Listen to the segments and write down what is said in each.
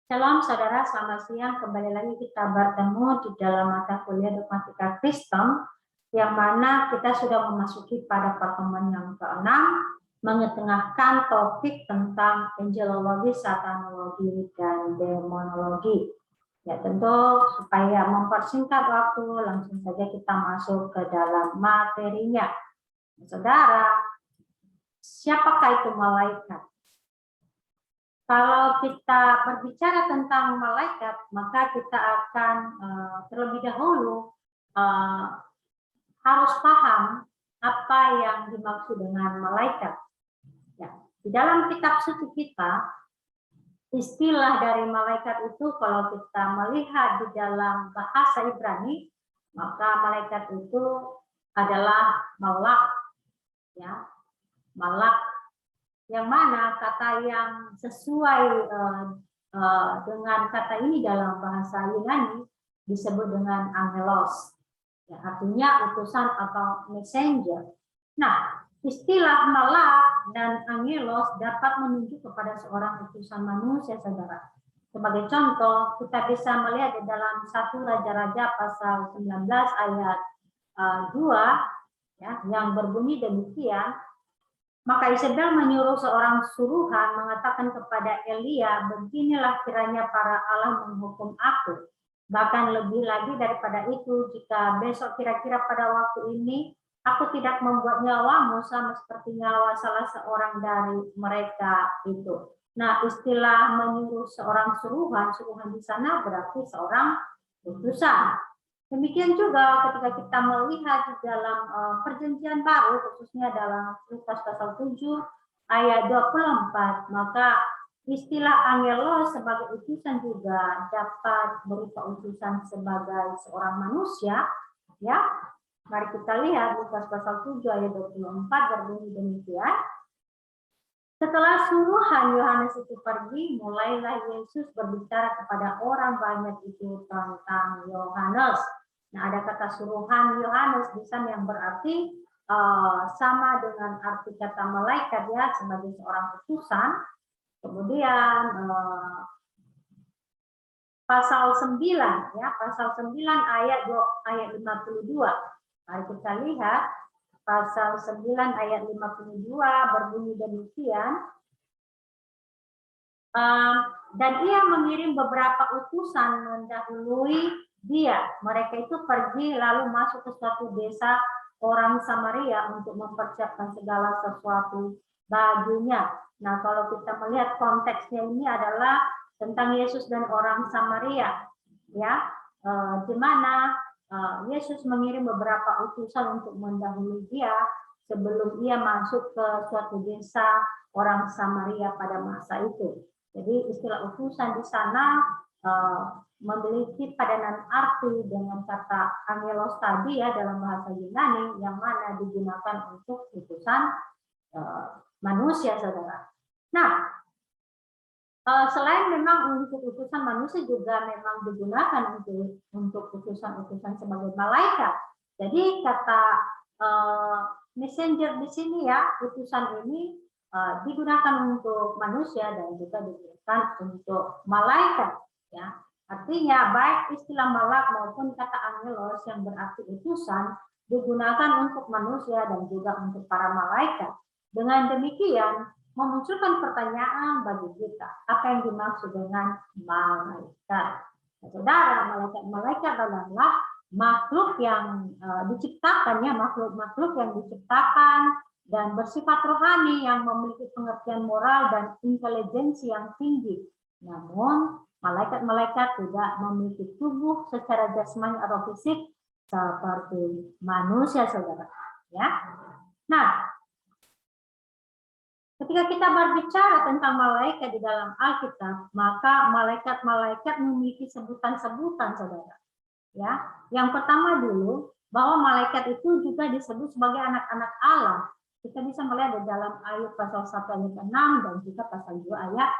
Shalom saudara, selamat siang. Kembali lagi kita bertemu di dalam mata kuliah Dogmatika Kristen, yang mana kita sudah memasuki pada pertemuan yang ke-6, mengetengahkan topik tentang angelologi, satanologi, dan demonologi. Ya, tentu supaya mempersingkat waktu, langsung saja kita masuk ke dalam materinya. Saudara, siapakah itu malaikat? Kalau kita berbicara tentang malaikat, maka kita akan terlebih dahulu harus paham apa yang dimaksud dengan malaikat. Ya, di dalam kitab suci kita, istilah dari malaikat itu kalau kita melihat di dalam bahasa Ibrani, maka malaikat itu adalah malak, ya, malak. Yang mana kata yang sesuai dengan kata ini dalam bahasa Yunani disebut dengan angelos, ya, artinya utusan atau messenger. Nah, istilah malak dan angelos dapat menunjuk kepada seorang utusan manusia, saudara. Sebagai contoh, kita bisa melihat di dalam 1 Raja-Raja pasal 19 ayat 2, ya, yang berbunyi demikian. Maka Isabel menyuruh seorang suruhan mengatakan kepada Elia, beginilah kiranya para Allah menghukum aku. Bahkan lebih lagi daripada itu, jika besok kira-kira pada waktu ini, aku tidak membuat nyawamu sama seperti nyawa salah seorang dari mereka itu. Nah, istilah menyuruh seorang suruhan di sana berarti seorang utusan. Demikian juga ketika kita melihat di dalam perjanjian baru, khususnya dalam Lukas pasal 7 ayat 24, maka istilah angelos sebagai utusan juga dapat berupa utusan sebagai seorang manusia, ya. Mari kita lihat Lukas pasal 7 ayat 24 berbunyi demikian. Setelah suruhan Yohanes itu pergi, mulailah Yesus berbicara kepada orang banyak itu tentang Yohanes. Nah, ada kata suruhan Yohanes di sana yang berarti sama dengan arti kata malaikat, ya, sebagai seorang utusan. Kemudian pasal 9, ya, pasal 9 ayat 52. Mari kita lihat. Pasal 9 ayat 52 berbunyi demikian. Dan ia mengirim beberapa utusan mendahului dia. Mereka itu pergi lalu masuk ke suatu desa orang Samaria untuk mempersiapkan segala sesuatu baginya. Nah, kalau kita melihat konteksnya ini adalah tentang Yesus dan orang Samaria, ya, di mana Yesus mengirim beberapa utusan untuk mendahului dia sebelum ia masuk ke suatu desa orang Samaria pada masa itu. Jadi istilah utusan di sana memiliki padanan arti dengan kata angelos tadi, ya, dalam bahasa Yunani, yang mana digunakan untuk utusan manusia, saudara. Nah, selain memang untuk utusan manusia juga memang digunakan untuk utusan-utusan sebagai malaikat. Jadi kata messenger di sini, ya, utusan ini digunakan untuk manusia dan juga digunakan untuk malaikat, ya. Artinya baik istilah malak maupun kata angelos yang berarti utusan digunakan untuk manusia dan juga untuk para malaikat. Dengan demikian memunculkan pertanyaan bagi kita, apa yang dimaksud dengan malaikat? Saudara, malaikat adalah makhluk yang diciptakannya, makhluk yang diciptakan dan bersifat rohani yang memiliki pengertian moral dan intelijensi yang tinggi. Namun, malaikat-malaikat tidak memiliki tubuh secara jasmani atau fisik seperti manusia, saudara. Ya. Nah, ketika kita berbicara tentang malaikat di dalam Alkitab, maka malaikat-malaikat memiliki sebutan-sebutan, saudara. Ya, yang pertama dulu bahwa malaikat itu juga disebut sebagai anak-anak Allah. Kita bisa melihat di dalam Ayub pasal 1 ayat 6 dan juga pasal 2 ayat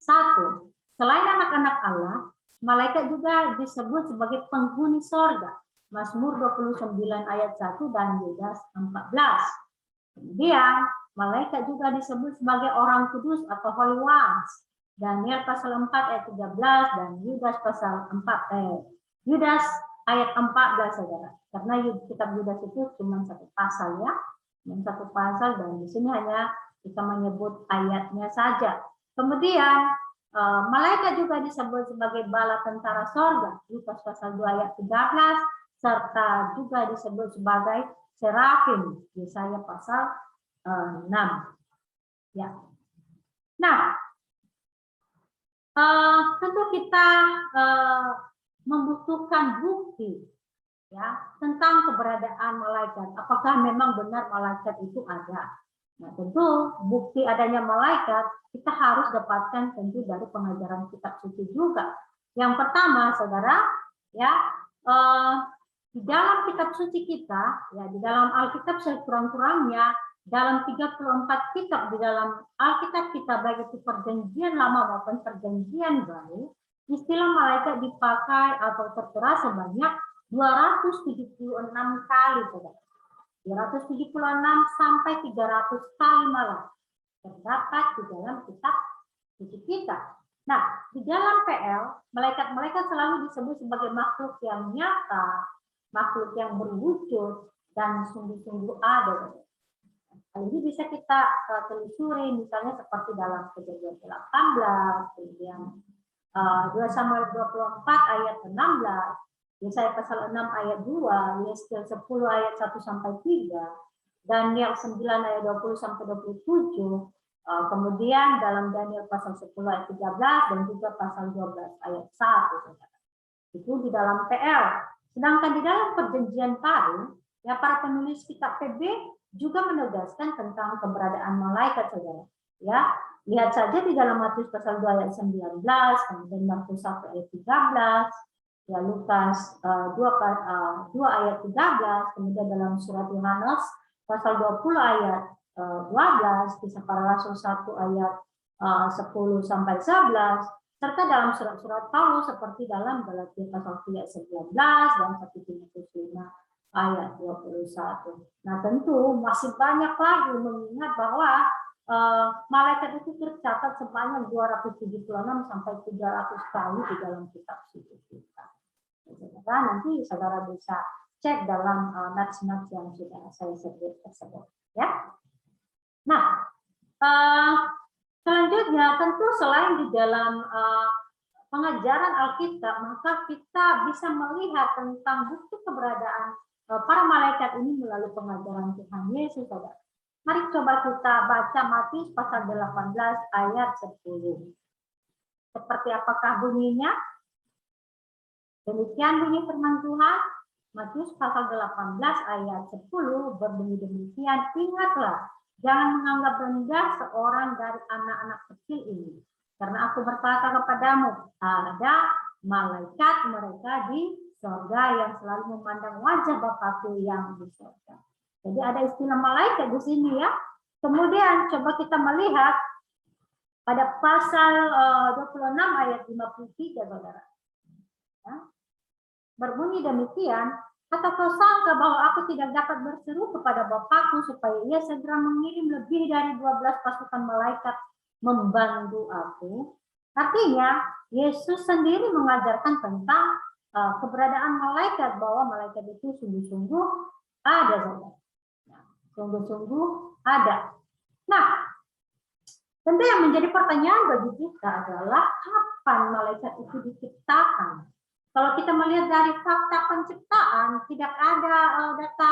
1. Selain anak-anak Allah, malaikat juga disebut sebagai penghuni sorga. Mazmur 29 ayat 1 dan Yudas 14. Kemudian malaikat juga disebut sebagai orang kudus atau holy ones. Daniel pasal 4 ayat 13 dan Yudas pasal 4 Yudas ayat 14, saudara. Karena kitab Yudas itu cuma satu pasal ya, cuma satu pasal, dan di sini hanya kita menyebut ayatnya saja. Kemudian malaikat juga disebut sebagai bala tentara sorga, Lukas pasal 2 ayat 13, serta juga disebut sebagai serafim, Yesaya pasal 6. Ya. Nah, tentu kita membutuhkan bukti ya tentang keberadaan malaikat. Apakah memang benar malaikat itu ada? Nah, tentu bukti adanya malaikat kita harus dapatkan tentu dari pengajaran kitab suci juga. Yang pertama, saudara, ya di dalam kitab suci kita, ya di dalam Alkitab sekurang-kurangnya dalam 34 kitab di dalam Alkitab kita, baik itu perjanjian lama maupun perjanjian baru, istilah malaikat dipakai atau tertera sebanyak 276 kali, saudara. 276 sampai 300 kali malah terdapat di dalam kitab suci kita. Nah, di dalam PL, malaikat-malaikat selalu disebut sebagai makhluk yang nyata, makhluk yang berwujud, dan sungguh-sungguh ada. Hal ini bisa kita telusuri misalnya seperti dalam Kejadian 18, kemudian 2 Samuel 24 ayat 16, Yesaya pasal 6 ayat 2, Yesaya 10 ayat 1 sampai 3, Daniel 9 ayat 20 sampai 27, kemudian dalam Daniel pasal 10 ayat 13 dan juga pasal 12 ayat 1. Itu di dalam PL. Sedangkan di dalam perjanjian baru, ya para penulis kitab PB juga menegaskan tentang keberadaan malaikat, saudara. Ya, lihat saja di dalam Matius pasal 2 ayat 19, kemudian Markus 1 ayat 13, ya Lukas 2 ayat 13, kemudian dalam surat Yohanes pasal 20 ayat 12, kisah para rasul 1 ayat 10 sampai 11, serta dalam surat-surat Paulus seperti dalam Galatia pasal 3 ayat 11 dan 1 Timotius 5 ayat 21. Nah, tentu masih banyak lagi mengingat bahwa malaikat itu tercatat sebanyak 276 sampai 300 kali di dalam kitab suci kita. Nanti saudara bisa cek dalam notes-notes yang sudah saya sebut tersebut. Ya. Nah, selanjutnya tentu selain di dalam pengajaran Alkitab, maka kita bisa melihat tentang bukti keberadaan para malaikat ini melalui pengajaran Tuhan Yesus, saudara. Mari coba kita baca Matius pasal 18 ayat 10. Seperti apakah bunyinya? Demikian bunyi firman Tuhan. Matius pasal 18 ayat 10 berbunyi demikian, ingatlah, jangan menganggap rendah seorang dari anak-anak kecil ini. Karena aku berkata kepadamu, ada malaikat mereka di surga yang selalu memandang wajah Bapakku yang di surga. Jadi ada istilah malaikat di sini ya. Kemudian coba kita melihat pada pasal 26 ayat 53, saudara. Ya. Berbunyi demikian, atau kau sangka bahwa aku tidak dapat berseru kepada Bapakku supaya ia segera mengirim lebih dari 12 pasukan malaikat membantu aku? Artinya, Yesus sendiri mengajarkan tentang keberadaan malaikat, bahwa malaikat itu sungguh-sungguh ada, saudara. Sungguh-sungguh ada. Nah, tentu yang menjadi pertanyaan bagi kita adalah kapan malaikat itu diciptakan? Kalau kita melihat dari fakta penciptaan, tidak ada data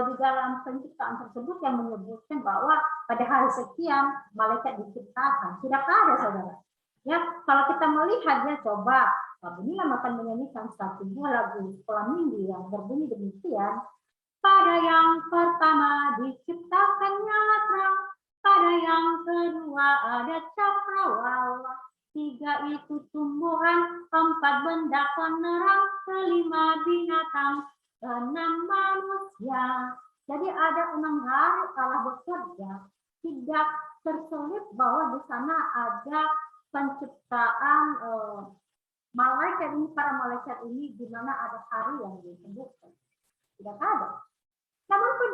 di dalam penciptaan tersebut yang menyebutkan bahwa pada hari sekian malaikat diciptakan. Tidak ada, saudara. Ya, kalau kita melihatnya, coba Bunilam akan menyanyikan satu buah lagu sekolah minggu yang berbunyi demikian. Pada yang pertama diciptakannya terang, pada yang kedua ada cakrawala, 3 itu tumbuhan, 4 benda penerang, 5 binatang, 6 manusia. Jadi ada 6 hari Allah bekerja, tidak terselip bahwa di sana ada penciptaan malaikat ini, para malaikat ini, di mana ada hari yang disebutkan. Tidak ada. Namun pun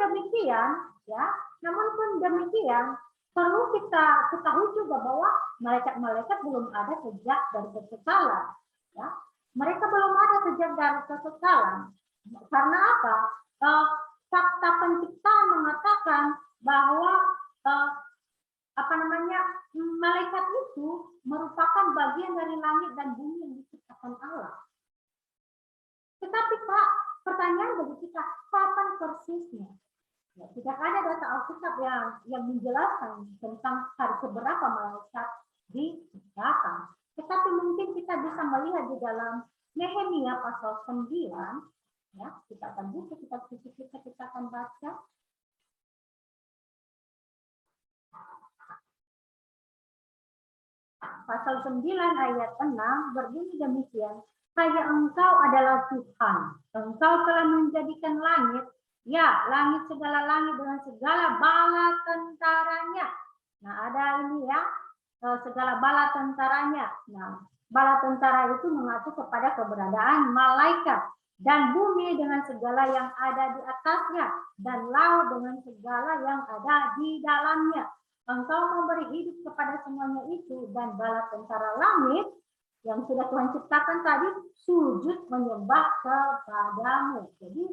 demikian, perlu kita ketahui juga bahwa malaikat-malaikat belum ada sejak dari kekekalan. Ya. Mereka belum ada sejak dari kekekalan. Karena apa? Fakta penciptaan mengatakan bahwa malaikat itu merupakan bagian dari langit dan bumi yang diciptakan Allah. Tetapi Pak, pertanyaan bagi kita, kapan persisnya? Ya, tidak ada data Alkitab yang menjelaskan tentang hari keberapa malaikat diciptakan. Tetapi mungkin kita bisa melihat di dalam Nehemia pasal 9, ya, kita akan buka kitab suci kita akan baca. Pasal 9 ayat 6 berbunyi demikian, "Hai Engkau adalah Tuhan, Engkau telah menjadikan langit, ya langit segala langit dengan segala bala tentaranya." Nah ada ini ya, segala bala tentaranya. Nah bala tentara itu mengacu kepada keberadaan malaikat, dan bumi dengan segala yang ada di atasnya, dan laut dengan segala yang ada di dalamnya. Engkau memberi hidup kepada semuanya itu, dan bala tentara langit yang sudah Tuhan ciptakan tadi sujud menyembah kepadamu. Jadi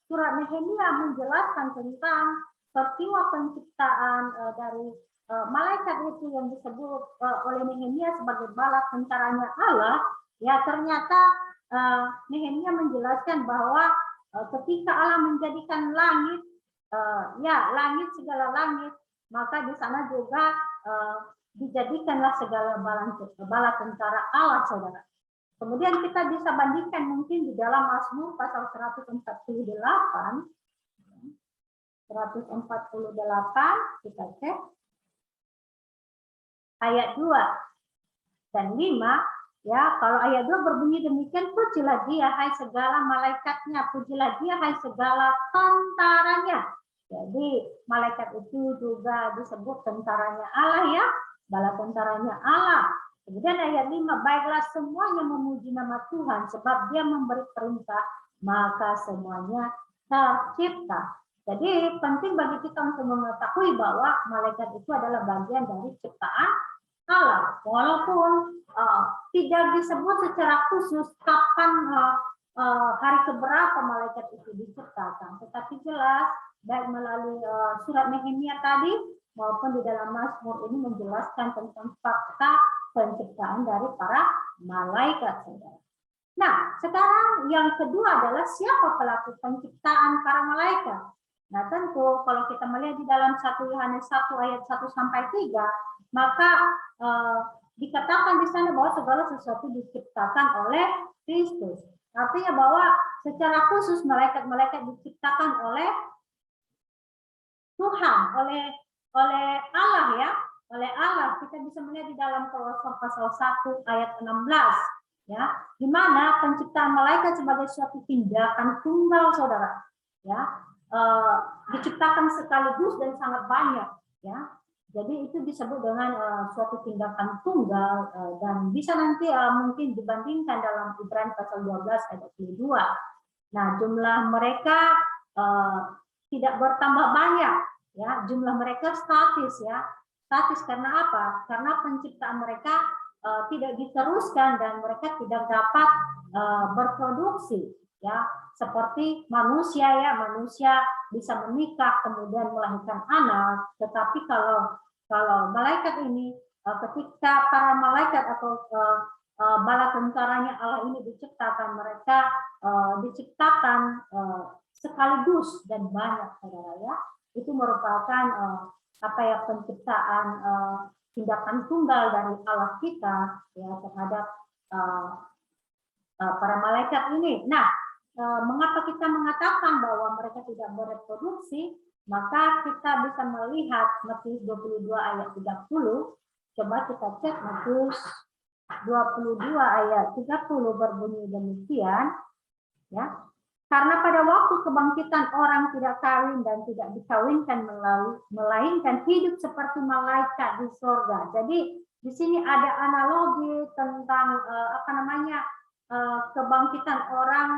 surat Nehemia menjelaskan tentang peristiwa penciptaan dari malaikat itu yang disebut oleh Nehemia sebagai bala tentaranya Allah. Ya ternyata Nehemia menjelaskan bahwa ketika Allah menjadikan langit, langit segala langit, maka di sana juga dijadikanlah segala bala tentara Allah, saudara. Kemudian kita bisa bandingkan mungkin di dalam Mazmur pasal 148, kita cek ayat 2 dan 5. Ya, kalau ayat 2 berbunyi demikian, pujilah dia hai segala malaikatnya, pujilah dia hai segala tentaranya. Jadi malaikat itu juga disebut tentaranya Allah ya, bala tentaranya Allah. Kemudian ayat 5, baiklah semuanya memuji nama Tuhan sebab dia memberi perintah, maka semuanya tercipta. Jadi penting bagi kita untuk mengetahui bahwa malaikat itu adalah bagian dari ciptaan Allah. Walaupun tidak disebut secara khusus kapan hari keberapa malaikat itu diciptakan, tetapi jelas baik melalui surat Nehemia tadi maupun di dalam Mazmur ini menjelaskan tentang fakta penciptaan dari para malaikat, saudara. Nah, sekarang yang kedua adalah siapa pelaku penciptaan para malaikat. Nah, tentu kalau kita melihat di dalam 1 Yohanes 1 ayat 1 sampai 3, maka dikatakan di sana bahwa segala sesuatu diciptakan oleh Kristus. Artinya bahwa secara khusus malaikat-malaikat diciptakan oleh Tuhan, oleh Allah ya, oleh Allah. Kita bisa melihat di dalam Kolose pasal 1 ayat 16 ya, di mana penciptaan malaikat sebagai suatu tindakan tunggal, saudara. Ya, diciptakan sekaligus dan sangat banyak ya. Jadi itu disebut dengan suatu tindakan tunggal dan bisa nanti mungkin dibandingkan dalam Ibrani pasal 12 ayat 22. Nah, jumlah mereka tidak bertambah banyak ya, jumlah mereka statis ya. Statis karena apa? Karena penciptaan mereka tidak diteruskan dan mereka tidak dapat berproduksi ya, seperti manusia ya, manusia bisa menikah kemudian melahirkan anak, tetapi kalau malaikat ini ketika para malaikat atau bala tentaranya Allah ini diciptakan, mereka diciptakan sekaligus dan banyak, saudara ya. Itu merupakan penciptaan tindakan tunggal dari Allah kita ya terhadap para malaikat ini. Nah, mengapa kita mengatakan bahwa mereka tidak bereproduksi? Maka kita bisa melihat Matius 22 ayat 30. Coba kita cek Matius 22 ayat 30 berbunyi demikian. Ya. Karena pada waktu kebangkitan orang tidak kawin dan tidak dikawinkan melainkan hidup seperti malaikat di surga. Jadi di sini ada analogi tentang kebangkitan orang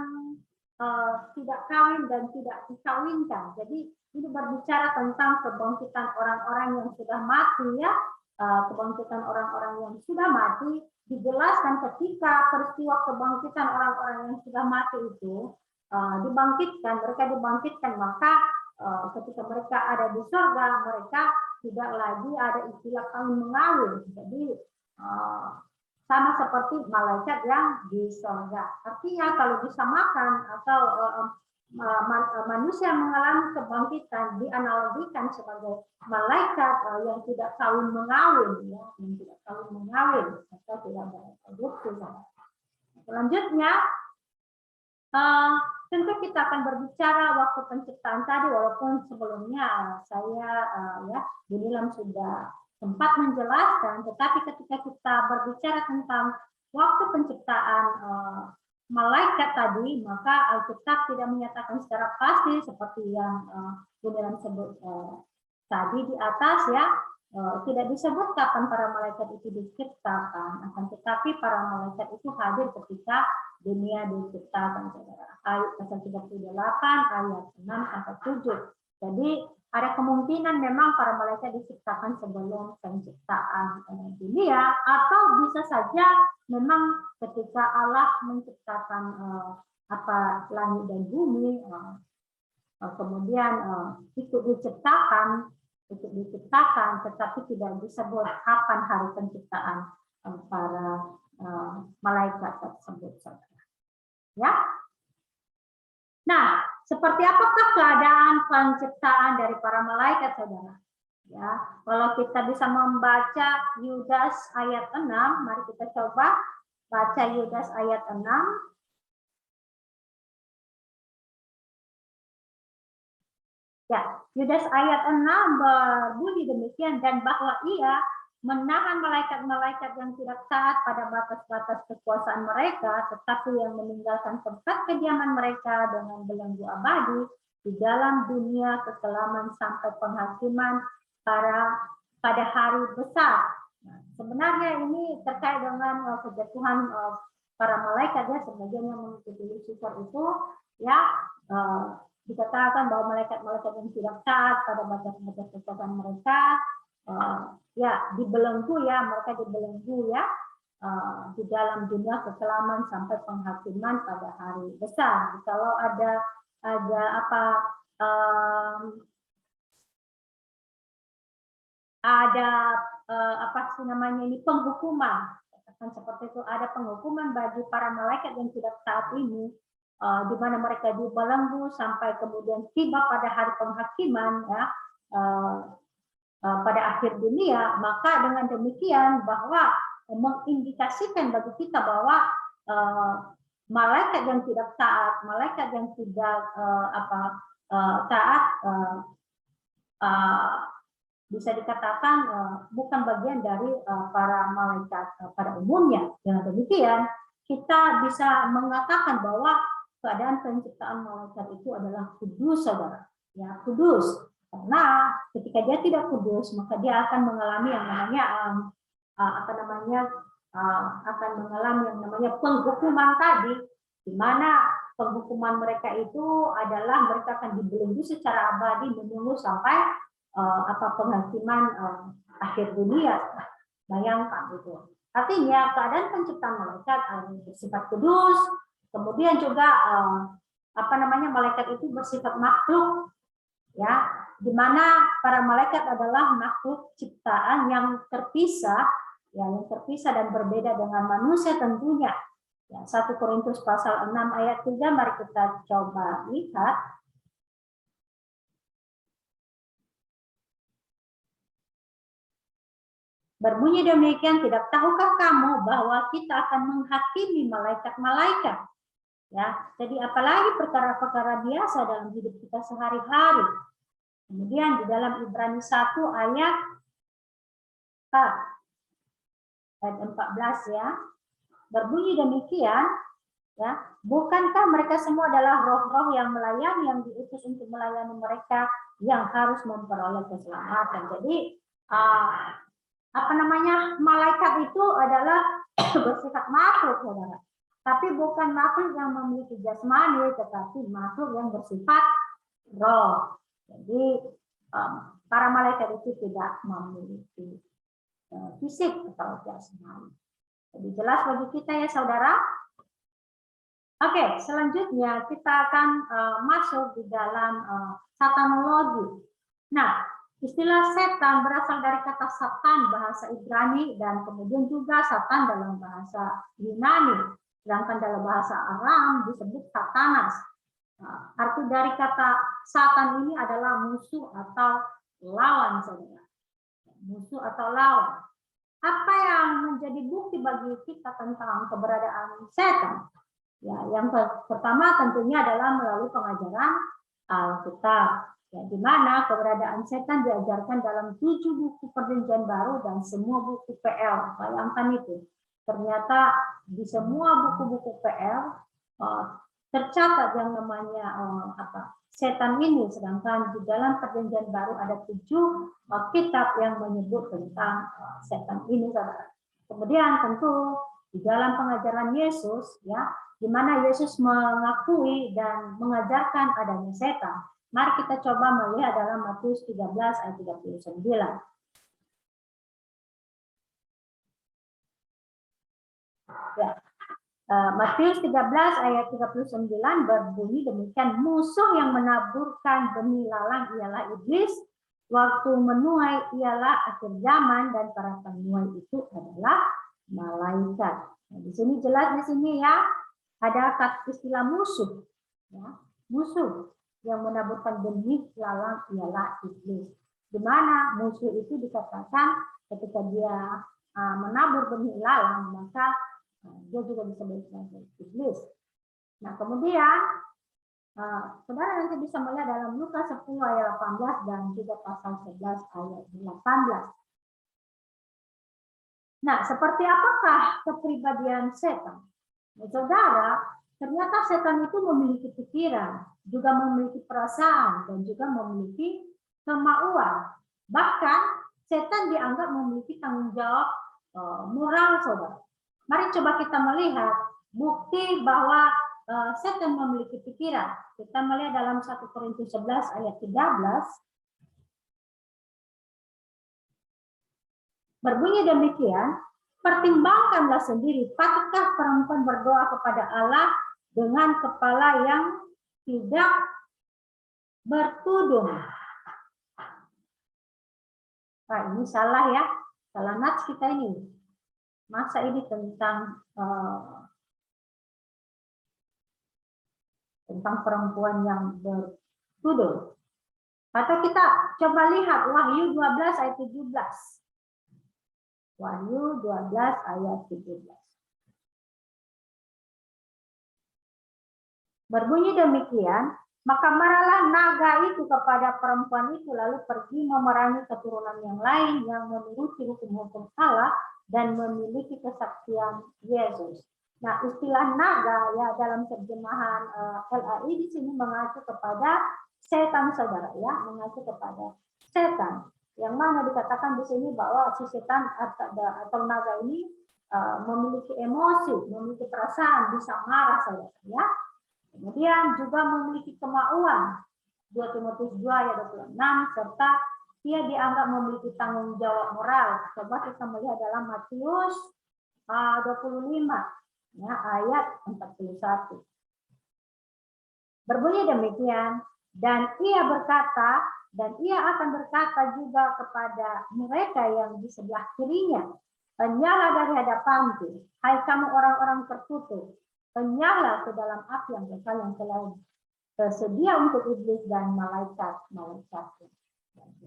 tidak kawin dan tidak dikawinkan. Jadi ini berbicara tentang kebangkitan orang-orang yang sudah mati ya, kebangkitan orang-orang yang sudah mati dijelaskan ketika peristiwa kebangkitan orang-orang yang sudah mati itu dibangkitkan, mereka dibangkitkan, maka ketika mereka ada di surga, mereka tidak lagi ada istilah kawin mengawin. Jadi sama seperti malaikat yang di surga. Artinya kalau disamakan atau manusia mengalami kebangkitan dianalogikan sebagai malaikat yang tidak kawin mengawin, ya, yang tidak kawin mengawin atau tidak berproduksi. Selanjutnya, tentu kita akan berbicara waktu penciptaan tadi, walaupun sebelumnya saya ya Bu Nilam sudah sempat menjelaskan, tetapi ketika kita berbicara tentang waktu penciptaan malaikat tadi, maka Alkitab tidak menyatakan secara pasti seperti yang Bu Nilam sebut tadi di atas ya, tidak disebut kapan para malaikat itu diciptakan, akan tetapi para malaikat itu hadir ketika dunia diciptakan, saudara. Ayat pasal 38 ayat 6 sampai 7. Jadi ada kemungkinan memang para malaikat diciptakan sebelum penciptaan dunia, atau bisa saja memang ketika Allah menciptakan langit dan bumi, kemudian ikut diciptakan, tetapi tidak disebut kapan hari penciptaan para malaikat tersebut, saudara. Ya. Nah, seperti apakah keadaan penciptaan dari para malaikat, saudara? Ya, kalau kita bisa membaca Yudas ayat 6, mari kita coba baca Yudas ayat 6. Ya, Yudas ayat 6 berbunyi demikian, dan bahwa ia menahan malaikat-malaikat yang tidak taat pada batas-batas kekuasaan mereka, tetapi yang meninggalkan tempat kediaman mereka dengan belenggu abadi di dalam dunia kekelaman sampai penghakiman pada hari besar. Nah, sebenarnya ini terkait dengan kejatuhan para malaikat ya, sebagian yang mengikuti Lucifer itu ya dikatakan bahwa malaikat-malaikat yang tidak taat pada batas-batas kekuasaan mereka ya dibelenggu ya, mereka dibelenggu ya di dalam dunia kekelaman sampai penghakiman pada hari besar. Kalau ada apa sih namanya ini, penghukuman, seperti itu, ada penghukuman bagi para malaikat yang tidak taat ini, di mana mereka dibelenggu sampai kemudian tiba pada hari penghakiman ya, pada akhir dunia. Maka dengan demikian bahwa mengindikasikan bagi kita bahwa malaikat yang tidak taat, malaikat yang tidak taat bisa dikatakan bukan bagian dari para malaikat pada umumnya. Dengan demikian kita bisa mengatakan bahwa keadaan penciptaan malaikat itu adalah kudus, saudara. Ya, kudus. Karena ketika dia tidak kudus, maka dia akan mengalami yang namanya akan mengalami yang namanya penghukuman tadi, di mana penghukuman mereka itu adalah mereka akan dibelenggu secara abadi menunggu sampai penghakiman akhir dunia. Bayangkan itu. Artinya keadaan penciptaan malaikat bersifat kudus, kemudian juga malaikat itu bersifat makhluk, ya, di mana para malaikat adalah makhluk ciptaan yang terpisah, yang terpisah dan berbeda dengan manusia tentunya. Ya, 1 Korintus pasal 6 ayat 3, mari kita coba lihat. Berbunyi demikian, tidak tahukah kamu bahwa kita akan menghakimi malaikat-malaikat? Ya, jadi apalagi perkara-perkara biasa dalam hidup kita sehari-hari. Kemudian di dalam Ibrani 1 ayat 14 ya, berbunyi demikian, ya, bukankah mereka semua adalah roh-roh yang melayani, yang diutus untuk melayani mereka yang harus memperoleh keselamatan. Jadi malaikat itu adalah bersifat makhluk, saudara. Tapi bukan makhluk yang memiliki jasmani, tetapi makhluk yang bersifat roh. Jadi para malaikat itu tidak memiliki fisik atau jasmani. Jadi jelas bagi kita ya saudara. Oke, selanjutnya kita akan masuk di dalam satanologi. Nah, istilah setan berasal dari kata satan bahasa Ibrani dan kemudian juga satan dalam bahasa Yunani. Sedangkan dalam bahasa Aram disebut satanas. Arti dari kata satan ini adalah musuh atau lawan, saudara. Musuh atau lawan. Apa yang menjadi bukti bagi kita tentang keberadaan setan? Ya, yang pertama tentunya adalah melalui pengajaran Alkitab, ya, di mana keberadaan setan diajarkan dalam 7 buku Perjanjian Baru dan semua buku PL. Bayangkan itu, ternyata di semua buku-buku PL tercatat yang namanya setan ini, sedangkan di dalam Perjanjian Baru ada 7 kitab yang menyebut tentang setan ini, saudara. Kemudian tentu di dalam pengajaran Yesus, ya, di mana Yesus mengakui dan mengajarkan adanya setan. Mari kita coba melihat dalam Matius 13 ayat 39. Ya. Matius 13 ayat 39 berbunyi demikian, musuh yang menaburkan benih lalang ialah iblis, waktu menuai ialah akhir zaman, dan para penuai itu adalah malaikat. Nah, di sini jelas di sini ya, ada istilah musuh, ya, musuh yang menaburkan benih lalang ialah iblis. Di mana musuh itu dikatakan ketika dia menabur benih lalang, maka dia juga disebut sebagai iblis. Nah, kemudian saudara nanti bisa melihat dalam Lukas 10 ayat 18 dan juga pasal 11 ayat 18. Nah, seperti apakah kepribadian setan? Nah, saudara, ternyata setan itu memiliki pikiran, juga memiliki perasaan, dan juga memiliki kemauan. Bahkan setan dianggap memiliki tanggung jawab moral, saudara. Mari coba kita melihat bukti bahwa setan memiliki pikiran. Kita melihat dalam 1 Korintus 11 ayat 13. Berbunyi demikian, pertimbangkanlah sendiri, patutkah perempuan berdoa kepada Allah dengan kepala yang tidak bertudung? Nah, ini salah ya, salah nats kita ini. Masa ini tentang perempuan yang bertudung. Atau kita coba lihat Wahyu 12 ayat 17. Wahyu 12 ayat 17. Berbunyi demikian, maka marahlah naga itu kepada perempuan itu, lalu pergi memerangi keturunan yang lain yang menuruti hukum-hukum Allah dan memiliki kesaksian Yesus. Nah, istilah naga ya dalam terjemahan LAI di sini mengacu kepada setan, saudara, ya, mengacu kepada setan. Yang mana dikatakan di sini bahwa si setan atau naga ini memiliki emosi, memiliki perasaan, bisa marah, saudara, ya. Kemudian juga memiliki kemauan, 2 Timotius 2 ayat 26, serta dia dianggap memiliki tanggung jawab moral. Coba kita melihat dalam Matius 25 ya, ayat 41. Berbunyi demikian, dan ia berkata, dan ia akan berkata juga kepada mereka yang di sebelah kirinya, enyahlah dari hadapanku, hai kamu orang-orang terkutuk, enyahlah ke dalam api yang kekal yang telah tersedia untuk iblis dan malaikat-malaikatnya.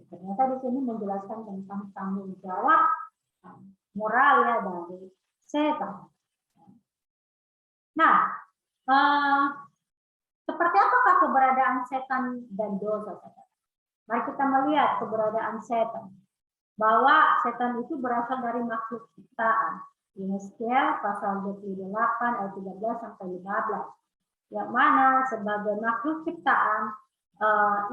Ternyata di sini menjelaskan tentang tanggung jawab moral ya dari setan. Nah, seperti apakah keberadaan setan dan dosa? Mari kita melihat keberadaan setan. Bahwa setan itu berasal dari makhluk ciptaan. Yesaya pasal 28 ayat 13 sampai 15. Yang mana sebagai makhluk ciptaan,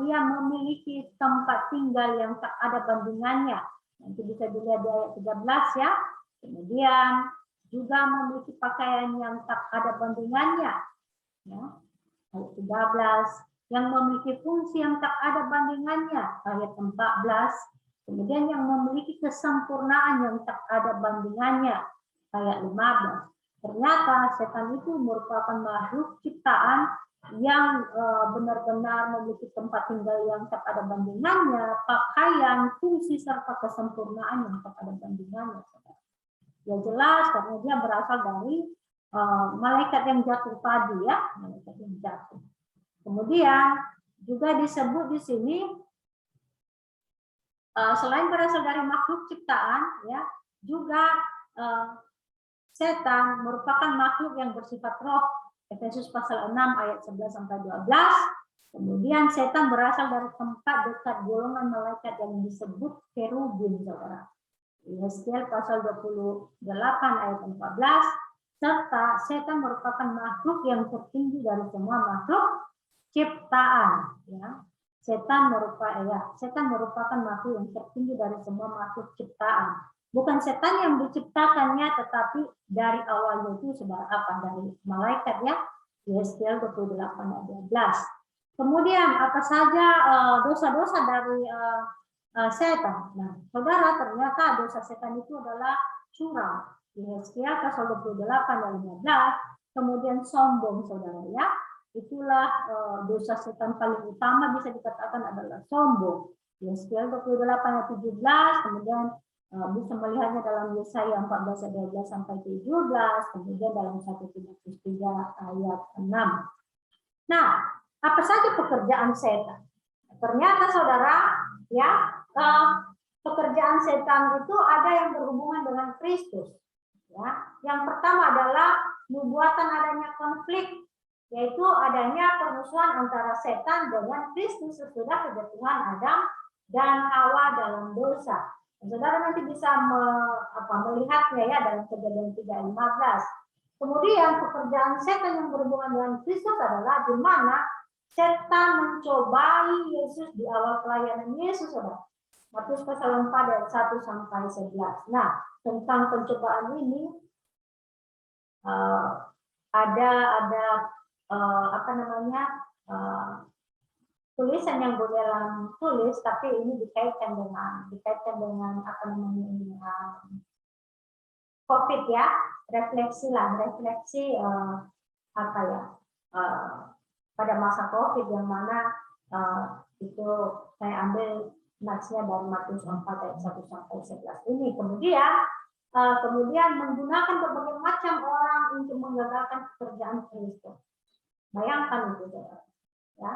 ia memiliki tempat tinggal yang tak ada bandingannya. Nanti bisa dilihat di ayat 13 ya. Kemudian juga memiliki pakaian yang tak ada bandingannya. Ya. Ayat 13, yang memiliki fungsi yang tak ada bandingannya. Ayat 14, kemudian yang memiliki kesempurnaan yang tak ada bandingannya. Ayat 15. Ternyata setan itu merupakan makhluk ciptaan yang benar-benar memiliki tempat tinggal yang tak ada bandingannya, pakaian, fungsi, serta kesempurnaan yang tak ada bandingannya. Ya jelas karena dia berasal dari malaikat yang jatuh tadi ya, malaikat yang jatuh. Kemudian juga disebut di sini selain berasal dari makhluk ciptaan ya, juga setan merupakan makhluk yang bersifat roh. Efesus pasal 6 ayat 11 sampai 12. Kemudian setan berasal dari tempat dekat golongan malaikat yang disebut kerubim, saudara. Yeskiel pasal 28 ayat 14, serta setan merupakan makhluk yang tertinggi dari semua makhluk ciptaan. Ya. Setan merupakan makhluk yang tertinggi dari semua makhluk ciptaan. Bukan setan yang diciptakannya, tetapi dari awalnya itu saudara dari malaikat ya. Yeskiel 28 ayat 12. Kemudian apa saja dosa-dosa dari setan. Nah, saudara, ternyata dosa setan itu adalah curang. Di Yeskiel pasal 28 dan 15, kemudian sombong, saudara ya. Itulah dosa setan paling utama bisa dikatakan adalah sombong. Di Yeskiel 28 ayat 17, kemudian bisa melihatnya dalam Yesaya 14 ayat 12 sampai 17, kemudian dalam 1 Timotius 3 ayat 6. Nah, apa saja pekerjaan setan? Ternyata saudara ya, pekerjaan setan itu ada yang berhubungan dengan Kristus. Ya. Yang pertama adalah membuatan adanya konflik, yaitu adanya permusuhan antara setan dengan Kristus sesudah kejatuhan Adam dan Hawa dalam dosa. Saudara nanti bisa melihatnya ya dalam Kejadian 3:15. Kemudian pekerjaan setan yang berhubungan dengan Kristus adalah di mana setan mencobai Yesus di awal pelayanan Yesus, saudara. Matius pasal 4 ayat 1 sampai 11. Nah, tentang pencobaan ini ada tulisan yang boleh tulis, tapi ini dikaitkan dengan COVID ya, refleksi pada masa COVID yang mana itu saya ambil natsnya dari Matius 4 ayat 1 sampai 11 ini. Kemudian menggunakan berbagai macam orang untuk menggagalkan pekerjaan Kristus. Bayangkan itu, saudara. Ya.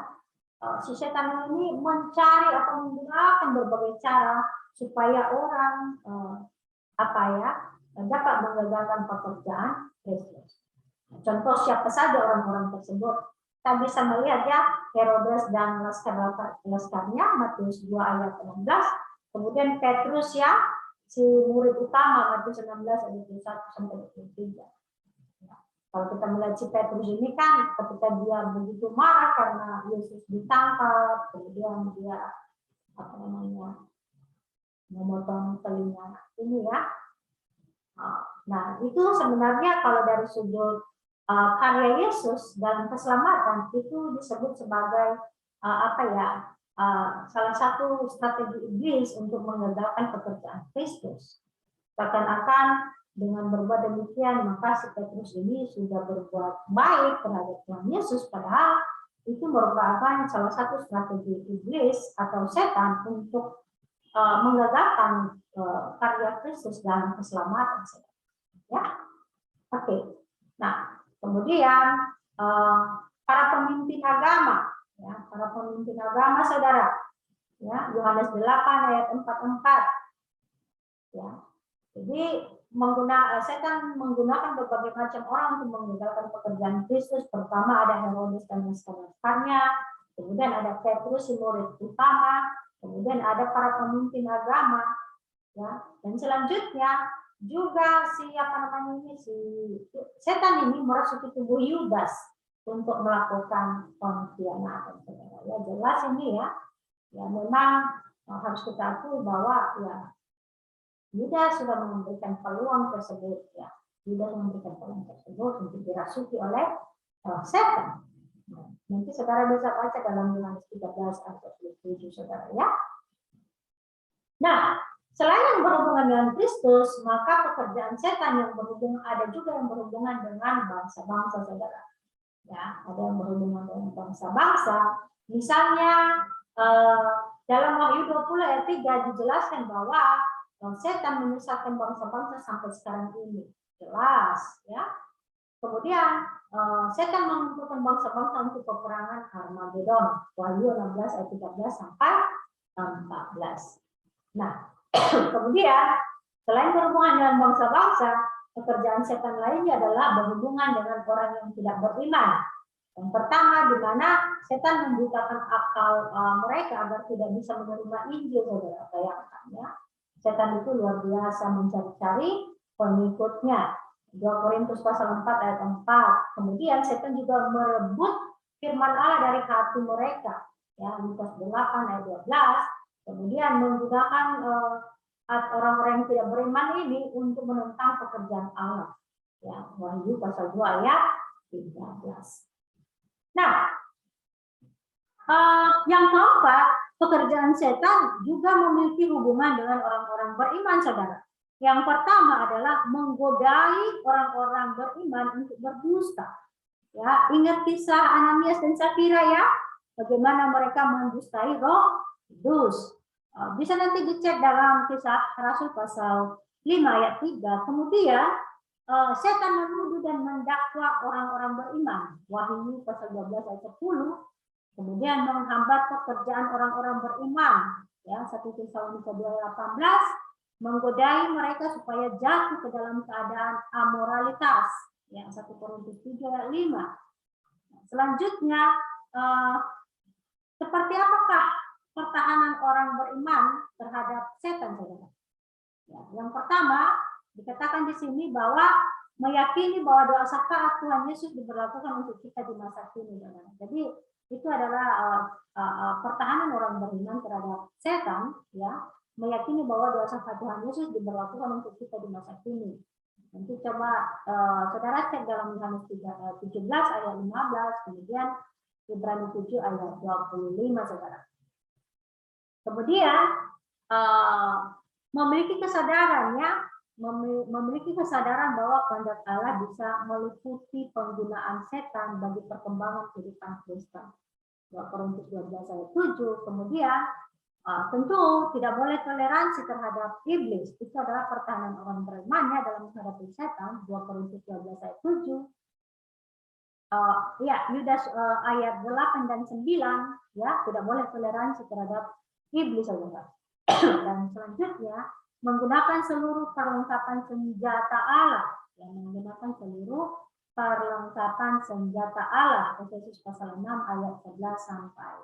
Si setan ini mencari atau menggunakan berbagai cara supaya orang dapat menggagalkan pekerjaan Kristus. Contoh siapa saja orang-orang tersebut. Kita bisa melihat ya, Herodes dan laskarnya, Matius 2 ayat 16. Kemudian Petrus ya, si murid utama, Matius 16 ayat 21 sampai 23. Kalau kita melihat si Petrus ini kan, ketika dia begitu marah karena Yesus ditangkap, kemudian dia memotong telinga ini ya. Nah, itu sebenarnya kalau dari sudut karya Yesus dalam keselamatan itu disebut sebagai salah satu strategi iblis untuk menggagalkan pekerjaan Kristus. Seakan-akan dengan berbuat demikian maka si Petrus ini sudah berbuat baik terhadap Tuhan Yesus, padahal itu merupakan salah satu strategi iblis atau setan untuk menggagalkan karya Kristus dalam keselamatan. Ya, oke. Nah, kemudian para pemimpin agama, ya, saudara, ya, Yohanes 8 ayat 44, ya. Jadi setan menggunakan berbagai macam orang untuk menggagalkan pekerjaan Kristus. Pertama ada Herodes dan laskarnya, kemudian ada Petrus si murid utama, kemudian ada para pemimpin agama, ya, dan selanjutnya juga si setan ini merasuki tubuh Yudas untuk melakukan pengkhianatan. Ya jelas ini ya memang harus kita akui bahwa ya Yudas sudah memberikan peluang tersebut ya Yudas memberikan peran tersebut untuk dirasuki oleh setan. Nah, nanti saudara bisa baca dalam Yohanes 13 ayat 27 saudara ya. Nah, selain yang berhubungan dengan Kristus, maka pekerjaan setan yang berhubungan ada juga yang berhubungan dengan bangsa-bangsa saudara. Ya, ada yang berhubungan dengan bangsa-bangsa. Misalnya dalam Wahyu 20 ayat 3 dijelaskan bahwa setan menyesatkan bangsa-bangsa sampai sekarang ini. Jelas, ya. Kemudian setan mengumpulkan bangsa-bangsa untuk peperangan Armageddon. Wahyu 16 ayat 13 sampai 14. Nah, kemudian selain berhubungan dengan bangsa-bangsa, pekerjaan setan lainnya adalah berhubungan dengan orang yang tidak beriman. Yang pertama, di mana setan membutakan akal mereka agar tidak bisa menerima Injil, saudara. Bayangkan ya, setan itu luar biasa mencari-cari pengikutnya. 2 Korintus pasal 4 ayat 4. Kemudian setan juga merebut firman Allah dari hati mereka. Ya, Lukas 8 ayat 12. Kemudian menggunakan orang-orang yang tidak beriman ini untuk menentang pekerjaan Allah. Ya, Wahyu pasal 2 ayat 13. Nah, yang keempat, pekerjaan setan juga memiliki hubungan dengan orang-orang beriman, saudara. Yang pertama adalah menggodai orang-orang beriman untuk berdusta. Ya, ingat kisah Ananias dan Safira ya, bagaimana mereka mendustai Roh Kudus. Bisa nanti dicek dalam kisah Rasul pasal 5 ayat 3. Kemudian setan menuduh dan mendakwa orang-orang beriman. Wahyu pasal 12 ayat 10. Kemudian menghambat pekerjaan orang-orang beriman. Ya, 1 Tesalonika 2 ayat 18. Menggodai mereka supaya jatuh ke dalam keadaan amoralitas. Ya, 1 Korintus 7 ayat 5. Selanjutnya, seperti apakah pertahanan orang beriman terhadap setan, saudara? Ya, yang pertama, dikatakan di sini bahwa meyakini bahwa doa syafaat Tuhan Yesus diberlakukan untuk kita di masa kini, saudara. Jadi itu adalah pertahanan orang beriman terhadap setan, ya, meyakini bahwa doa syafaat Tuhan Yesus diberlakukan untuk kita di masa kini. Nanti coba saudara cek dalam Yohanes 17 ayat 15, kemudian Ibrani 7 ayat 25, saudara. Kemudian memiliki kesadaran bahwa kehendak Allah bisa meliputi penggunaan setan bagi perkembangan kehidupan Kristen. 2 Korintus 12 ayat 7. Kemudian tentu tidak boleh toleransi terhadap iblis. Itu adalah pertahanan orang berimannya dalam menghadapi setan. 2 Korintus 12 ayat 7. Ya, Yudas ayat 8 dan 9, ya, tidak boleh toleransi terhadap iblis, saudara. Dan selanjutnya menggunakan seluruh perlengkapan senjata Allah, yang menggunakan seluruh perlengkapan senjata Allah. Efesus pasal 6 ayat 11 sampai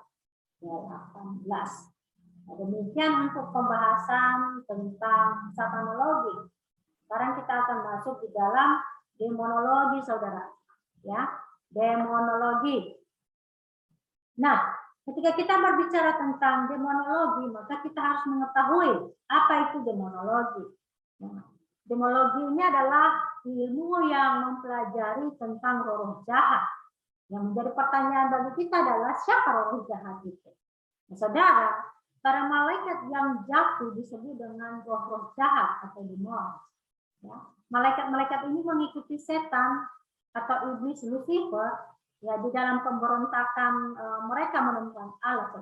18. Nah, demikian untuk pembahasan tentang satanologi. Sekarang kita akan masuk di dalam demonologi, saudara. Ya, demonologi. Nah, ketika kita berbicara tentang demonologi, maka kita harus mengetahui apa itu demonologi. Nah, demonologi ini adalah ilmu yang mempelajari tentang roh jahat. Yang menjadi pertanyaan bagi kita adalah siapa roh jahat itu? Nah, saudara, para malaikat yang jatuh disebut dengan roh-roh jahat atau demon. Ya, malaikat-malaikat ini mengikuti setan atau iblis Lucifer. Ya, di dalam pemberontakan mereka menemukan Allah.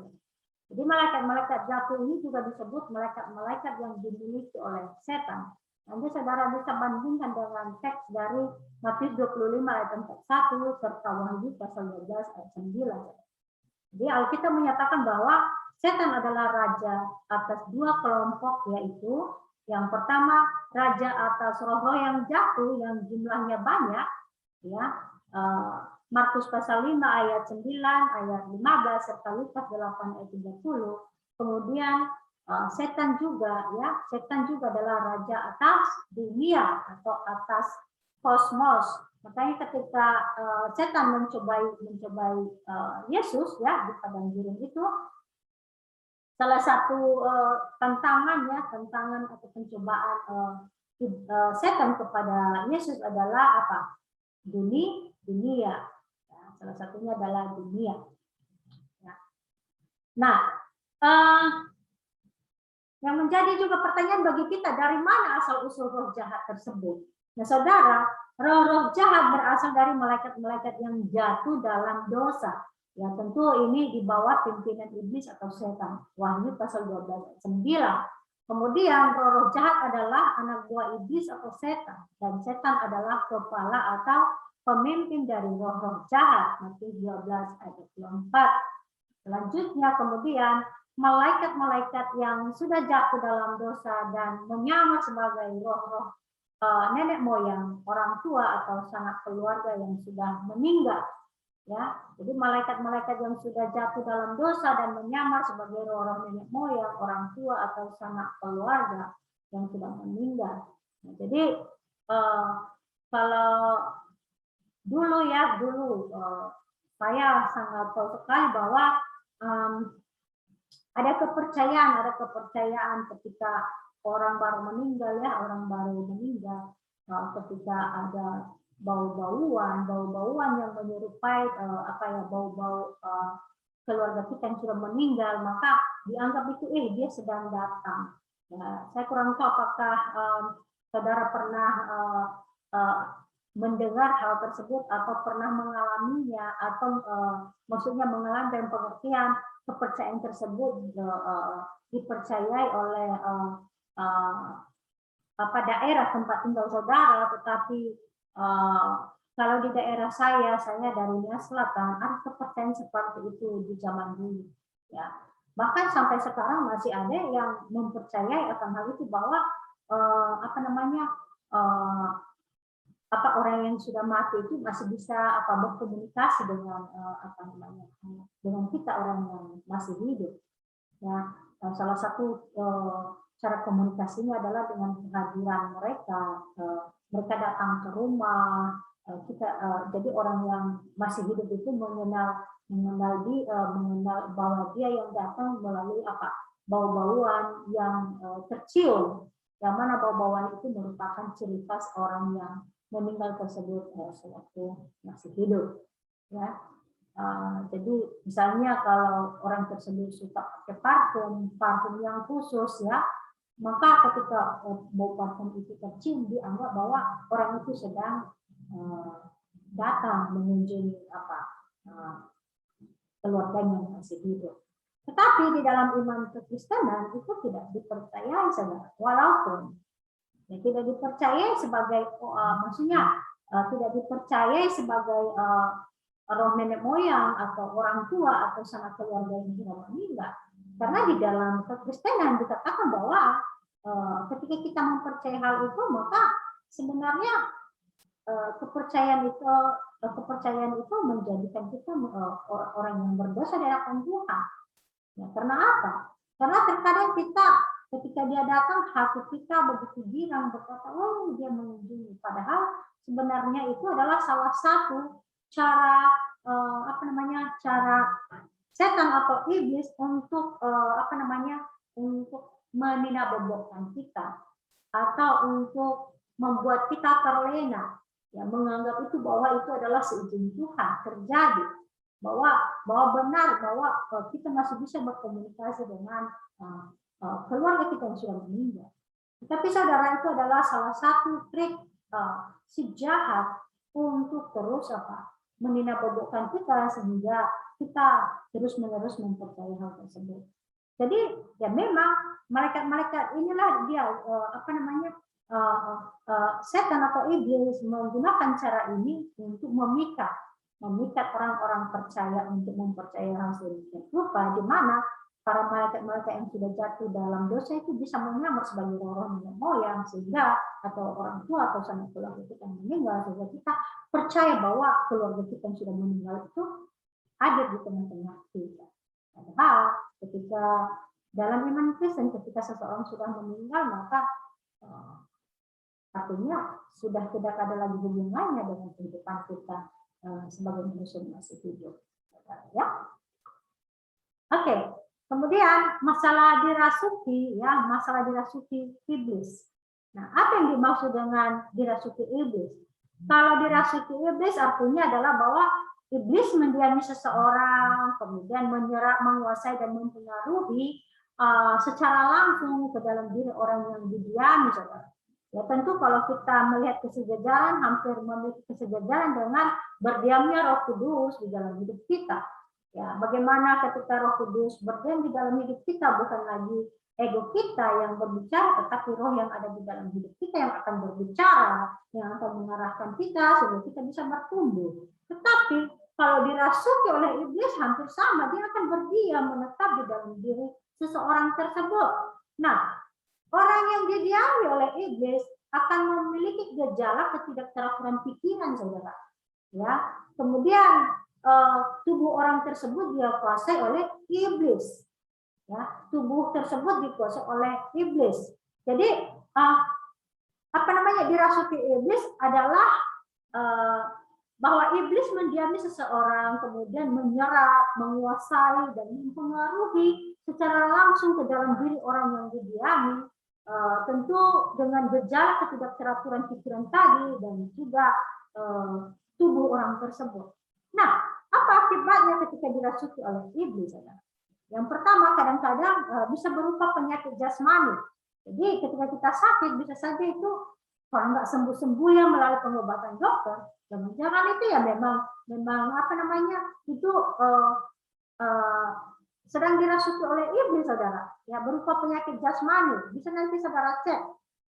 Jadi malaikat-malaikat jatuh ini juga disebut malaikat-malaikat yang dimiliki oleh setan. Nanti saudara bisa bandingkan dengan teks dari Matius 25 ayat 41 serta Wahyu pasal 12 ayat 9. Jadi Alkitab menyatakan bahwa setan adalah raja atas dua kelompok, yaitu yang pertama raja atas roh-roh yang jatuh yang jumlahnya banyak, ya. Markus pasal 5 ayat 9, ayat 15, serta Lukas 8 ayat 30. Kemudian setan juga, ya, setan juga adalah raja atas dunia atau atas kosmos. Makanya ketika setan mencobai Yesus, ya, di padang gurun itu, salah satu tantangan atau pencobaan setan kepada Yesus adalah apa? Dunia. Ya, salah satunya adalah dunia. Ya. Nah, yang menjadi juga pertanyaan bagi kita, dari mana asal-usul roh jahat tersebut? Nah, saudara, roh-roh jahat berasal dari malaikat-malaikat yang jatuh dalam dosa. Ya, tentu ini di bawah pimpinan iblis atau setan. Wahyu pasal 12 ayat 9. Kemudian roh-roh jahat adalah anak buah iblis atau setan. Dan setan adalah kepala atau pemimpin dari roh-roh jahat. Matius 12 ayat 24. Selanjutnya kemudian malaikat-malaikat yang sudah jatuh dalam dosa dan menyamar sebagai roh-roh nenek moyang, orang tua atau sanak keluarga yang sudah meninggal. Ya, jadi malaikat-malaikat yang sudah jatuh dalam dosa dan menyamar sebagai roh-roh nenek moyang, orang tua atau sanak keluarga yang sudah meninggal. Nah, jadi kalau dulu saya sangat tahu sekali bahwa ada kepercayaan ketika orang baru meninggal ketika ada bau-bauan yang menyerupai bau-bau keluarga kita yang sudah meninggal, maka dianggap itu dia sedang datang. Ya, saya kurang tahu apakah saudara pernah mendengar hal tersebut atau pernah mengalaminya atau maksudnya mengalami dalam pengertian kepercayaan tersebut dipercayai oleh daerah tempat tinggal saudara, tetapi kalau di daerah saya dari Nias Selatan, ada kepercayaan seperti itu di zaman dulu. Ya, bahkan sampai sekarang masih ada yang mempercayai akan hal itu bahwa orang yang sudah mati itu masih bisa berkomunikasi dengan dengan kita orang yang masih hidup. Ya, salah satu cara komunikasinya adalah dengan kehadiran mereka. Mereka datang ke rumah kita. Jadi orang yang masih hidup itu mengenal bahwa dia yang datang melalui bau-bauan yang tercium. Yang mana bau-bauan itu merupakan ciri khas orang yang meninggal tersebut sewaktu masih hidup. Ya. Jadi misalnya kalau orang tersebut suka pakai parfum yang khusus, ya, maka ketika bau parfum itu tercium, dianggap bahwa orang itu sedang datang mengunjungi keluarganya yang masih hidup. Tetapi di dalam iman kekristenan itu tidak dipercayai, saudara. Walaupun tidak dipercayai sebagai tidak dipercayai sebagai roh nenek moyang atau orang tua atau sanak keluarga yang sudah meninggal. Karena di dalam kekristenan dikatakan bahwa ketika kita mempercayai hal itu, maka sebenarnya kepercayaan itu menjadikan kita orang yang berdosa di hadapan Tuhan. Ya, karena apa? Karena terkadang kita ketika dia datang, hati kita begitu girang berkata, oh dia mengunjungi. Padahal sebenarnya itu adalah salah satu cara cara setan atau iblis untuk untuk meninabobokan kita atau untuk membuat kita terlena, ya, menganggap itu bahwa itu adalah seizin Tuhan terjadi, bahwa benar bahwa kita masih bisa berkomunikasi dengan keluarga kita yang sudah meninggal. Tapi saudara, itu adalah salah satu trik si jahat untuk terus meninabobokan kita sehingga kita terus-menerus mempercayai hal tersebut. Jadi ya memang malaikat-malaikat inilah dia setan atau iblis menggunakan cara ini untuk memikat orang-orang percaya untuk mempercayai hal sedemikian rupa, di mana para malaikat-malaikat yang sudah jatuh dalam dosa itu bisa menyamar sebagai roh nenek moyang, sehingga atau orang tua atau sanak keluarga kita yang meninggal, sehingga kita percaya bahwa keluarga kita yang sudah meninggal itu ada di tengah-tengah kita. Padahal ketika dalam iman Kristen, ketika seseorang sudah meninggal, maka artinya sudah tidak ada lagi hubungannya dengan kehidupan kita sebagai manusia masih hidup. Ya, oke. Kemudian masalah dirasuki iblis. Nah, apa yang dimaksud dengan dirasuki iblis? Kalau dirasuki iblis artinya adalah bahwa iblis mendiami seseorang, kemudian menyerap, menguasai dan mempengaruhi secara langsung ke dalam diri orang yang didiami, saudara. Ya tentu kalau kita melihat kesejajaran, hampir memiliki kesejajaran dengan berdiamnya Roh Kudus di dalam hidup kita. Ya, bagaimana ketika Roh Kudus berdiam di dalam hidup kita, bukan lagi ego kita yang berbicara, tetapi roh yang ada di dalam hidup kita yang akan berbicara, yang akan mengarahkan kita sehingga kita bisa bertumbuh. Tetapi kalau dirasuki oleh iblis hampir sama, dia akan berdiam, menetap di dalam diri seseorang tersebut. Nah, orang yang didiami oleh iblis akan memiliki gejala ketidakteraturan pikiran, saudara. Ya, kemudian tubuh orang tersebut dia kuasai oleh iblis. Ya, tubuh tersebut dikuasai oleh iblis. Jadi dirasuki iblis adalah bahwa iblis mendiami seseorang, kemudian menyerap, menguasai dan mempengaruhi secara langsung ke dalam diri orang yang didiami, tentu dengan gejala ketidakteraturan pikiran tadi dan juga tubuh orang tersebut. Nah, apa akibatnya ketika dirasuki oleh iblis? Yang pertama, kadang-kadang bisa berupa penyakit jasmani. Jadi ketika kita sakit, bisa saja itu kalau nggak sembuh-sembuh ya melalui pengobatan dokter, jangan itu ya memang itu sedang dirasuki oleh iblis, saudara. Ya, berupa penyakit jasmani. Bisa nanti saudara cek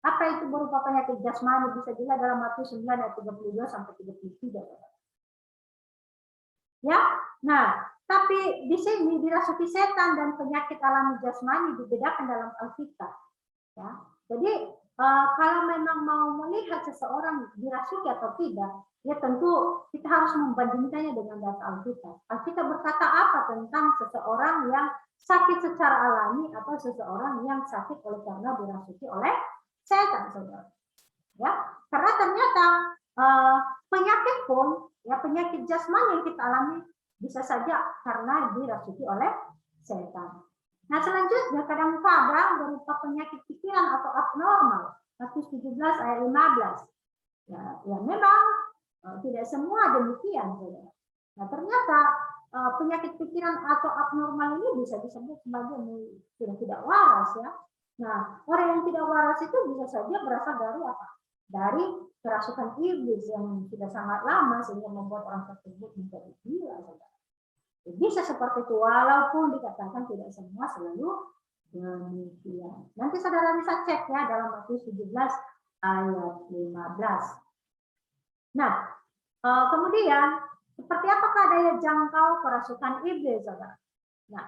apa itu berupa penyakit jasmani, bisa dilihat dalam Matius 9 ayat 32 sampai 33. Ya, nah tapi di sini dirasuki setan dan penyakit alami jasmani dibedakan dalam Alkitab. Ya, jadi kalau memang mau melihat seseorang dirasuki atau tidak, ya tentu kita harus membandingkannya dengan data Alkitab. Alkitab berkata apa tentang seseorang yang sakit secara alami atau seseorang yang sakit oleh karena dirasuki oleh setan, saudara. Ya, karena ternyata penyakit pun, ya penyakit jasmani yang kita alami bisa saja karena dirasuki oleh setan. Nah, selanjutnya kadang-kadang berupa penyakit pikiran atau abnormal. Matius 17 ayat 15. Ya memang tidak semua demikian, saudara. Nah, ternyata penyakit pikiran atau abnormal ini bisa disebut sebagai sudah tidak waras, ya. Nah, orang yang tidak waras itu bisa saja berasal dari apa? Dari kerasukan iblis yang sudah sangat lama sehingga membuat orang tersebut menjadi gila, saudara. Bisa seperti itu, walaupun dikatakan tidak semua selalu demikian. Nanti saudara bisa cek ya dalam Matius 17 ayat 15. Nah, kemudian seperti apakah daya jangkau kerasukan iblis, saudara? Nah,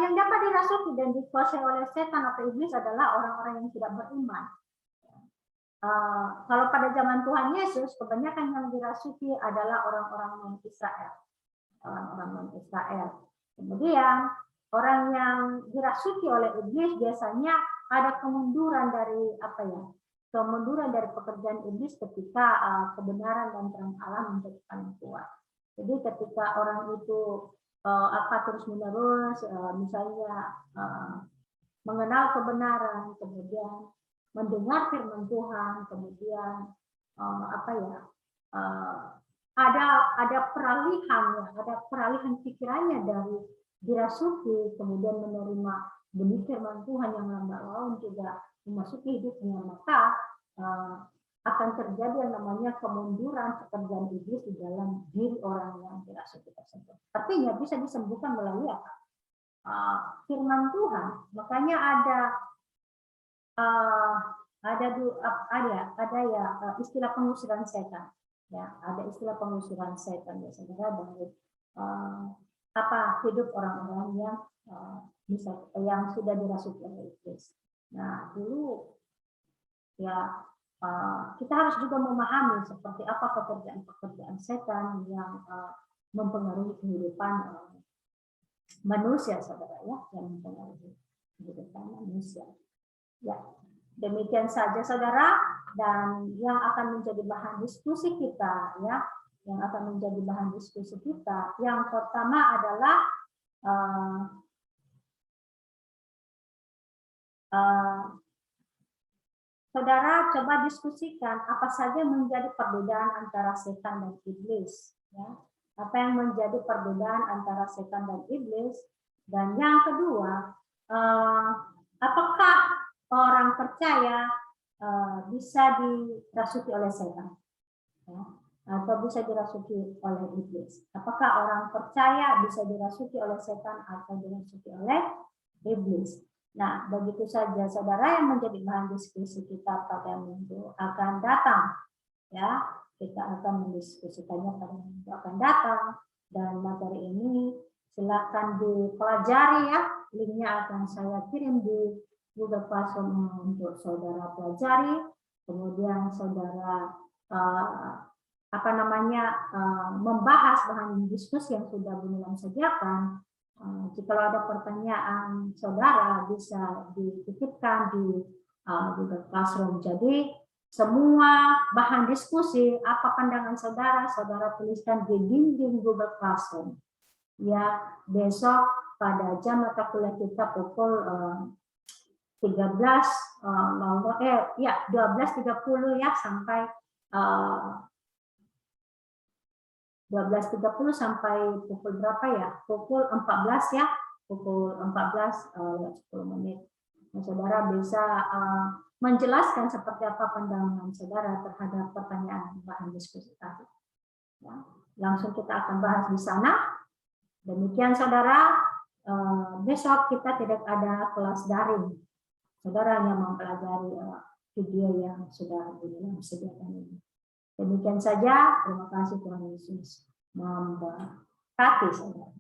yang dapat dirasuki dan dikuasai oleh setan atau iblis adalah orang-orang yang tidak beriman. Kalau pada zaman Tuhan Yesus, kebanyakan yang dirasuki adalah orang-orang non-Israel. Orang-orang non-Israel. Kemudian orang yang dirasuki oleh iblis biasanya ada kemunduran dari kemunduran dari pekerjaan iblis ketika kebenaran dan terang Allah menjadi paling kuat. Jadi ketika orang itu terus-menerus misalnya mengenal kebenaran, kemudian mendengar firman Tuhan, kemudian ada peralihan, ada peralihan pikirannya dari dirasuki kemudian menerima benih firman Tuhan yang lambat laun juga memasuki hidupnya, maka akan terjadi yang namanya kemunduran pekerjaan iblis di dalam diri orang yang dirasuki tersebut. Artinya bisa disembuhkan melalui apa? Firman Tuhan. Makanya ada istilah pengusiran setan. Ya, ada istilah pengusiran setan ya saudara dari hidup orang-orang yang yang sudah dirasuki oleh iblis. Nah, dulu ya kita harus juga memahami seperti apa pekerjaan-pekerjaan setan yang mempengaruhi kehidupan manusia, saudara ya, yang mempengaruhi kehidupan manusia. Ya, demikian saja saudara, dan yang akan menjadi bahan diskusi kita ya, yang akan menjadi bahan diskusi kita. Yang pertama adalah saudara coba diskusikan apa saja menjadi perbedaan antara setan dan iblis. Ya. Apa yang menjadi perbedaan antara setan dan iblis. Dan yang kedua, apakah orang percaya bisa dirasuki oleh setan? Ya. Atau bisa dirasuki oleh iblis? Apakah orang percaya bisa dirasuki oleh setan atau dirasuki oleh iblis? Nah, begitu saja saudara yang menjadi bahan diskusi kita pada minggu akan datang. Ya, kita akan mendiskusikannya pada minggu akan datang. Dan materi ini silakan dipelajari ya. Linknya akan saya kirim di Google Classroom untuk saudara pelajari. Kemudian saudara membahas bahan diskusi yang sudah Bu Nilam sediakan. Jika ada pertanyaan saudara bisa dititipkan di Google Classroom. Jadi semua bahan diskusi apa pandangan saudara, saudara tuliskan di dinding Google Classroom. Ya, besok pada jam mata kuliah kita pukul 12.30 ya sampai 12.30 sampai pukul berapa ya? Pukul 14 ya, pukul 14 10 menit. Nah, saudara bisa menjelaskan seperti apa pandangan saudara terhadap pertanyaan bahan diskusi tadi. Ya, langsung kita akan bahas di sana. Demikian saudara, besok kita tidak ada kelas daring. Saudara hanya mempelajari video yang sudah disediakan ini. Demikian saja, terima kasih Tuhan Yesus memberkati saudara.